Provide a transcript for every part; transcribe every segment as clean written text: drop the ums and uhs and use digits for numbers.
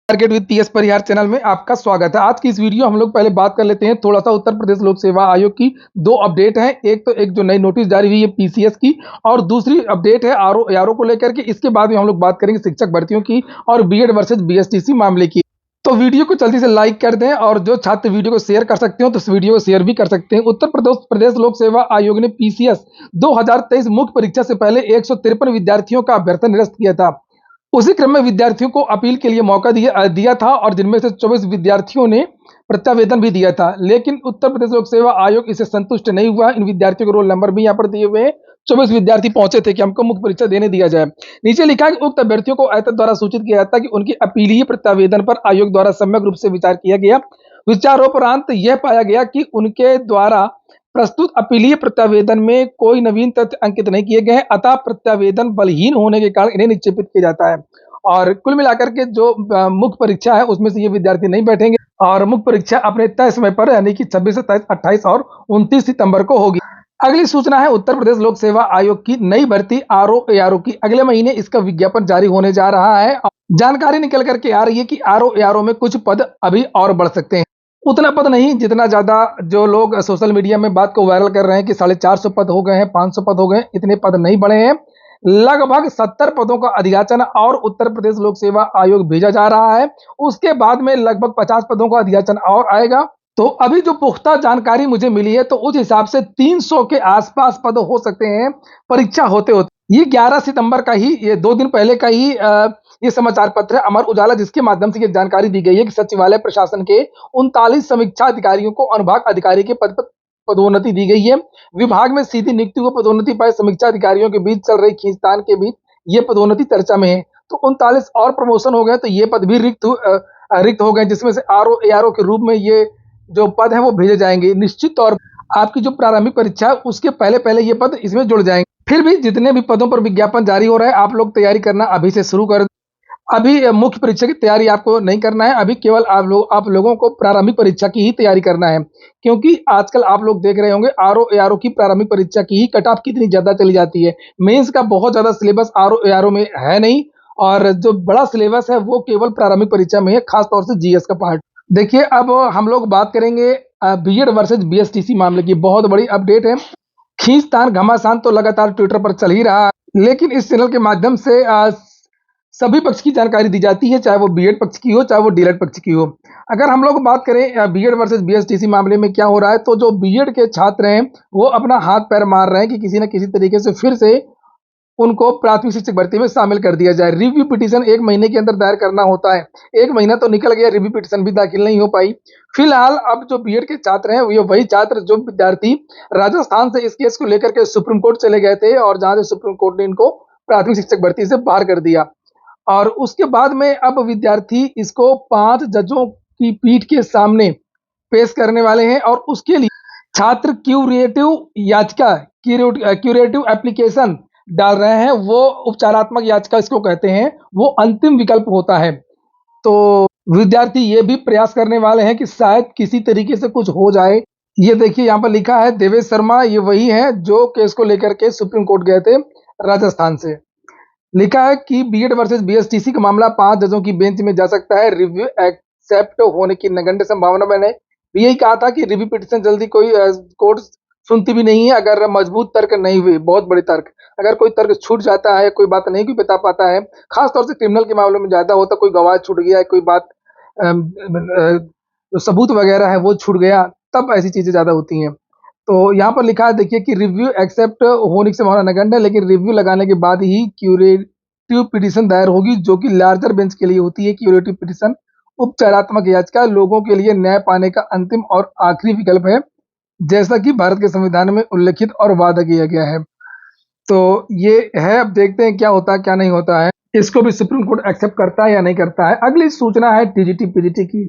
Target with PS Parihar channel में आपका स्वागत है। आज की इस वीडियो हम लोग पहले बात कर लेते हैं थोड़ा सा उत्तर प्रदेश लोक सेवा आयोग की दो अपडेट हैं। एक जो नई नोटिस जारी हुई है पीसीएस की, और दूसरी अपडेट है आरओ एआरओ को लेकर के। इसके बाद में हम लोग बात करेंगे शिक्षक भर्तियों की और बीएड वर्सेज बीएसटीसी मामले की। तो वीडियो को जल्दी से लाइक कर दें, और जो छात्र वीडियो को शेयर कर सकते हो तो इस वीडियो को शेयर भी कर सकते हैं। उत्तर प्रदेश लोक सेवा आयोग ने पीसीएस 2023 मुख्य परीक्षा से पहले 153 विद्यार्थियों का अभ्यर्थन निरस्त किया था। उसी क्रम में विद्यार्थियों को अपील के लिए मौका दिया था, और जिनमें से 24 विद्यार्थियों ने प्रत्यावेदन भी दिया था। लेकिन उत्तर प्रदेश लोक सेवा आयोग इससे संतुष्ट नहीं हुआ। इन विद्यार्थियों के रोल नंबर भी यहाँ पर दिए हुए हैं। 24 विद्यार्थी पहुंचे थे कि हमको मुख्य परीक्षा देने दिया जाए। नीचे लिखा है कि उक्त अभ्यर्थियों को आयकर द्वारा सूचित किया जाता है कि उनकी अपीलीय प्रत्यावेदन पर आयोग द्वारा सम्यक रूप से विचार किया गया। विचारोपरांत यह पाया गया कि उनके द्वारा प्रस्तुत अपीलीय प्रत्यावेदन में कोई नवीन तथ्य अंकित नहीं किए गए हैं, अतः प्रत्यावेदन बलहीन होने के कारण इन्हें निक्षेपित किया जाता है। और कुल मिलाकर के जो मुख्य परीक्षा है उसमें से ये विद्यार्थी नहीं बैठेंगे, और मुख्य परीक्षा अपने तय समय पर यानी कि 26, 27, 28 और 29 सितंबर को होगी। अगली सूचना है उत्तर प्रदेश लोक सेवा आयोग की नई भर्ती आरओ एआरओ की। अगले महीने इसका विज्ञापन जारी होने जा रहा है। जानकारी निकल करके आ रही है कि आरओ एआरओ में कुछ पद अभी और बढ़ सकते हैं। उतना पद नहीं जितना ज्यादा जो लोग सोशल मीडिया में बात को वायरल कर रहे हैं कि 450 पद हो गए हैं, 500 पद हो गए हैं। इतने पद नहीं बढ़े हैं। लगभग 70 पदों का अधियाचन और उत्तर प्रदेश लोक सेवा आयोग भेजा जा रहा है। उसके बाद में लगभग 50 पदों का अधियाचन और आएगा। तो अभी जो पुख्ता जानकारी मुझे मिली है तो उस हिसाब से 300 के आसपास पद हो सकते हैं परीक्षा होते होते। ये 11 सितंबर का ही, ये 2 दिन पहले का ही ये समाचार पत्र है अमर उजाला, जिसके माध्यम से ये जानकारी दी गई है कि सचिवालय प्रशासन के 39 समीक्षा अधिकारियों को अनुभाग अधिकारी के पद पर पदोन्नति दी गई है। विभाग में सीधी नियुक्ति को पदोन्नति पाए समीक्षा अधिकारियों के बीच चल रही खींचतान के बीच ये पदोन्नति चर्चा में है। तो 39 और प्रमोशन हो गए, तो ये पद भी रिक्त हो गए, जिसमें से आरओ एआरओ के रूप में ये जो पद है वो भेजे जाएंगे। निश्चित तौर पर आपकी जो प्रारंभिक परीक्षा है उसके पहले पहले ये पद इसमें जुड़ जाएंगे। फिर भी जितने भी पदों पर विज्ञापन जारी हो रहा है आप लोग तैयारी करना अभी से शुरू कर। अभी मुख्य परीक्षा की तैयारी आपको नहीं करना है। अभी केवल आप लोगों को प्रारंभिक परीक्षा की ही तैयारी करना है, क्योंकि आजकल आप लोग देख रहे होंगे आरओ एआरओ की प्रारंभिक परीक्षा की ही कट ऑफ कितनी ज्यादा चली जाती है। मेंस का बहुत ज्यादा सिलेबस आरओ एआरओ में है नहीं, और जो बड़ा सिलेबस है वो केवल प्रारंभिक परीक्षा में है, खासतौर से जीएस का पार्ट। देखिए अब हम लोग बात करेंगे बीएड वर्सेज बीएसटीसी मामले की। बहुत बड़ी अपडेट है। खींचतान घमासान तो लगातार ट्विटर पर चल ही रहा है, लेकिन इस चैनल के माध्यम से सभी पक्ष की जानकारी दी जाती है, चाहे वो बीएड पक्ष की हो चाहे वो डीएलएड पक्ष की हो। अगर हम लोग बात करें बीएड वर्सेस बीएसटीसी मामले में क्या हो रहा है, तो जो बीएड के छात्र हैं वो अपना हाथ पैर मार रहे हैं कि किसी न किसी तरीके से फिर से उनको प्राथमिक शिक्षक भर्ती में शामिल कर दिया जाए। रिव्यू पिटीशन 1 महीने के अंदर दायर करना होता है। 1 महीना तो निकल गया, रिव्यू पिटीशन भी दाखिल नहीं हो पाई। फिलहाल अब जो बीएड के छात्र हैं ये वही छात्र जो विद्यार्थी राजस्थान से इस केस को लेकर के सुप्रीम कोर्ट चले गए थे, और जहां से सुप्रीम कोर्ट ने इनको प्राथमिक शिक्षक भर्ती से बाहर कर दिया। और उसके बाद में अब विद्यार्थी इसको 5 जजों की पीठ के सामने पेश करने वाले हैं, और उसके लिए छात्र क्यूरेटिव याचिका, क्यूरेटिव एप्लीकेशन डाल रहे हैं। वो उपचारात्मक याचिका इसको कहते हैं, वो अंतिम विकल्प होता है। तो विद्यार्थी ये भी प्रयास करने वाले हैं कि शायद किसी तरीके से कुछ हो जाए। ये देखिए यहाँ पर लिखा है देवेश शर्मा, ये वही है जो केस को लेकर के सुप्रीम कोर्ट गए थे राजस्थान से। लिखा है कि बीएड वर्सेस बीएसटीसी का मामला 5 जजों की बेंच में जा सकता है। रिव्यू एक्सेप्ट होने की नगण्य संभावना। मैंने भी यही कहा था कि रिव्यू पिटीशन जल्दी कोई कोर्ट सुनती भी नहीं है अगर मजबूत तर्क नहीं हुए, बहुत बड़े तर्क। अगर कोई तर्क छूट जाता है, कोई बात नहीं कोई बता पाता है, खासतौर से क्रिमिनल के मामले में ज्यादा होता, कोई गवाह छूट गया है, कोई बात जो सबूत वगैरह है वो छूट गया, तब ऐसी चीजें ज्यादा होती हैं। तो यहाँ पर लिखा है देखिए कि रिव्यू एक्सेप्ट होने की संभावना नगण्य है, लेकिन रिव्यू लगाने के बाद ही क्यूरेटिव पिटीशन दायर होगी, जो कि लार्जर बेंच के लिए होती है। क्यूरेटिव पिटीशन उपचारात्मक याचिका लोगों के लिए न्याय पाने का अंतिम और आखिरी विकल्प है, जैसा कि भारत के संविधान में उल्लेखित और वादा किया गया है। तो ये है, अब देखते हैं क्या होता है क्या नहीं होता है। इसको भी सुप्रीम कोर्ट एक्सेप्ट करता है या नहीं करता है। अगली सूचना है टीजीटी पीजीटी की।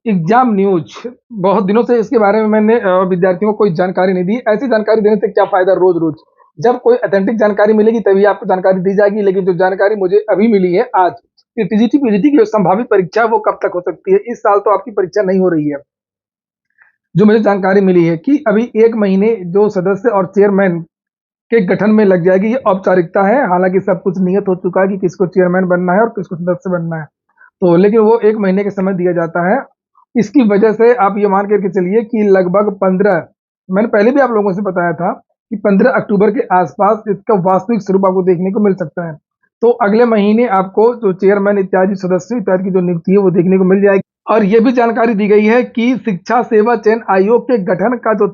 एग्जाम न्यूज, बहुत दिनों से इसके बारे में मैंने विद्यार्थियों को कोई जानकारी नहीं दी। ऐसी जानकारी देने से क्या फायदा रोज रोज। जब कोई ऑथेंटिक जानकारी मिलेगी तभी आपको जानकारी दी जाएगी। लेकिन जो जानकारी मुझे अभी मिली है आज कि टीजीटी पीजीटी की जो संभावित परीक्षा वो कब तक हो सकती है। इस साल तो आपकी परीक्षा नहीं हो रही है। जो मुझे जानकारी मिली है कि अभी 1 महीने जो सदस्य और चेयरमैन के गठन में लग जाएगी। ये औपचारिकता है, हालांकि सब कुछ नियत हो चुका है कि किसको चेयरमैन बनना है और किसको सदस्य बनना है। तो लेकिन वो 1 महीने के समय दिया जाता है। इसकी वजह से आप ये मान करके चलिए कि लगभग 15, मैंने पहले भी आप लोगों से बताया था कि 15 अक्टूबर के आसपास इसका वास्तविक स्वरूप आपको देखने को मिल सकता है। तो अगले महीने आपको जो चेयरमैन इत्यादि सदस्य इत्यादि की जो नियुक्ति है वो देखने को मिल जाएगी। और ये भी जानकारी दी गई है कि शिक्षा सेवा चयन आयोग के गठन का जो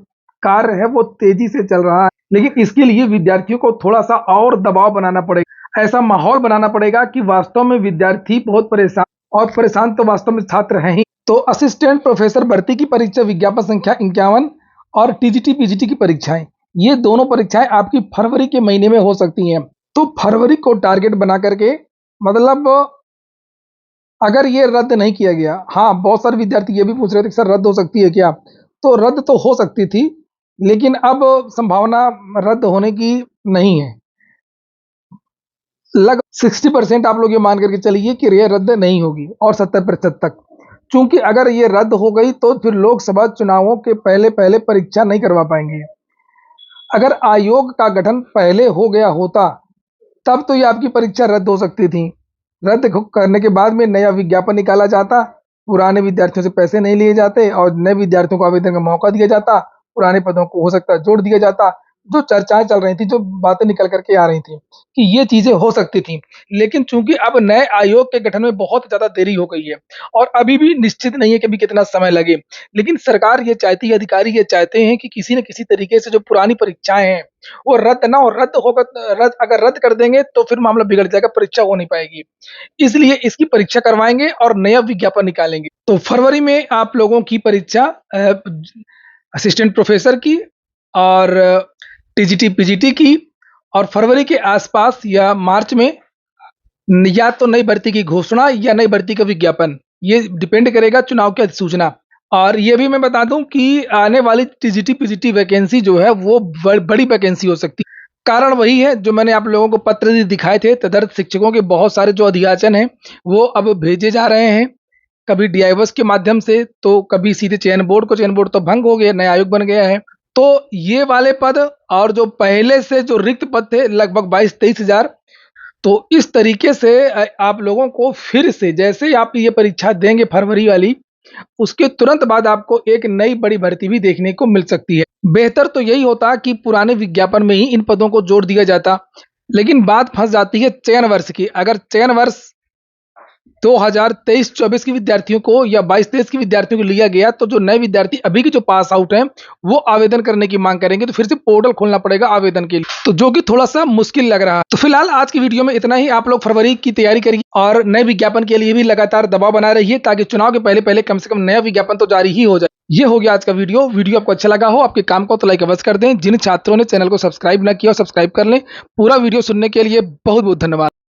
कार्य है वो तेजी से चल रहा है, लेकिन इसके लिए विद्यार्थियों को थोड़ा सा और दबाव बनाना पड़ेगा, ऐसा माहौल बनाना पड़ेगा कि वास्तव में विद्यार्थी बहुत परेशान, और परेशान तो वास्तव में छात्र हैं ही। तो असिस्टेंट प्रोफेसर भर्ती की परीक्षा विज्ञापन संख्या 51 और टीजीटी पीजीटी की परीक्षाएं, ये दोनों परीक्षाएं आपकी फरवरी के महीने में हो सकती हैं। तो फरवरी को टारगेट बना करके, मतलब अगर ये रद्द नहीं किया गया, हाँ बहुत सारे विद्यार्थी ये भी पूछ रहे थे कि सर रद्द हो सकती है क्या, तो रद्द तो हो सकती थी, लेकिन अब संभावना रद्द होने की नहीं है। लगभग 60% आप लोग ये मान करके चलिए कि ये रद्द नहीं होगी, और 70% तक, चूंकि अगर ये रद्द हो गई तो फिर लोकसभा चुनावों के पहले पहले परीक्षा नहीं करवा पाएंगे। अगर आयोग का गठन पहले हो गया होता तब तो ये आपकी परीक्षा रद्द हो सकती थी। रद्द करने के बाद में नया विज्ञापन निकाला जाता, पुराने विद्यार्थियों से पैसे नहीं लिए जाते और नए विद्यार्थियों को आवेदन का मौका दिया जाता, पुराने पदों को हो सकता है जोड़ दिया जाता। जो चर्चाएं चल रही थी, जो बातें निकल करके आ रही थी कि ये चीजें हो सकती थी, लेकिन चूंकि अब नए आयोग के गठन में बहुत ज्यादा देरी हो गई है और अभी भी निश्चित नहीं है कि अभी कितना समय लगे, लेकिन सरकार ये चाहती है, अधिकारी ये चाहते हैं कि किसी न किसी तरीके से जो पुरानी परीक्षाएं हैं वो रद्द ना हो। रद्द होगा, अगर रद्द कर देंगे तो फिर मामला बिगड़ जाएगा, परीक्षा हो नहीं पाएगी। इसलिए इसकी परीक्षा करवाएंगे और नया विज्ञापन निकालेंगे। तो फरवरी में आप लोगों की परीक्षा असिस्टेंट प्रोफेसर की और टीजीटी पीजीटी की, और फरवरी के आसपास या मार्च में या तो नई भर्ती की घोषणा या नई भर्ती का विज्ञापन, ये डिपेंड करेगा चुनाव की अधिसूचना। और ये भी मैं बता दूं कि आने वाली टीजीटी पीजीटी वैकेंसी जो है वो बड़ी वैकेंसी हो सकती है। कारण वही है जो मैंने आप लोगों को पत्र दिखाए थे, तदर्थ शिक्षकों के बहुत सारे जो अधियाचन हैं वो अब भेजे जा रहे हैं, कभी डीआईवोस के माध्यम से, तो कभी सीधे चयन बोर्ड तो भंग हो गया, नया आयोग बन गया है। तो ये वाले पद और जो पहले से जो रिक्त पद थे लगभग 22-23 हजार, तो इस तरीके से आप लोगों को फिर से, जैसे ही आप ये परीक्षा देंगे फरवरी वाली, उसके तुरंत बाद आपको एक नई बड़ी भर्ती भी देखने को मिल सकती है। बेहतर तो यही होता कि पुराने विज्ञापन में ही इन पदों को जोड़ दिया जाता, लेकिन बात फंस जाती है चयन वर्ष की। अगर चयन वर्ष 2023-24 के विद्यार्थियों को या 22-23 के विद्यार्थियों को लिया गया, तो जो नए विद्यार्थी अभी के जो पास आउट हैं वो आवेदन करने की मांग करेंगे, तो फिर से पोर्टल खोलना पड़ेगा आवेदन के लिए, तो जो कि थोड़ा सा मुश्किल लग रहा है। तो फिलहाल आज की वीडियो में इतना ही। आप लोग फरवरी की तैयारी करिए और नए विज्ञापन के लिए भी लगातार दबाव बना रहिए, ताकि चुनाव के पहले पहले कम से कम नया विज्ञापन तो जारी ही हो जाए। ये हो गया आज का वीडियो आपको अच्छा लगा हो, आपके काम को तो लाइक अवश्य कर दें। जिन छात्रों ने चैनल को सब्सक्राइब न किया, सब्सक्राइब कर लें। पूरा वीडियो सुनने के लिए बहुत बहुत धन्यवाद।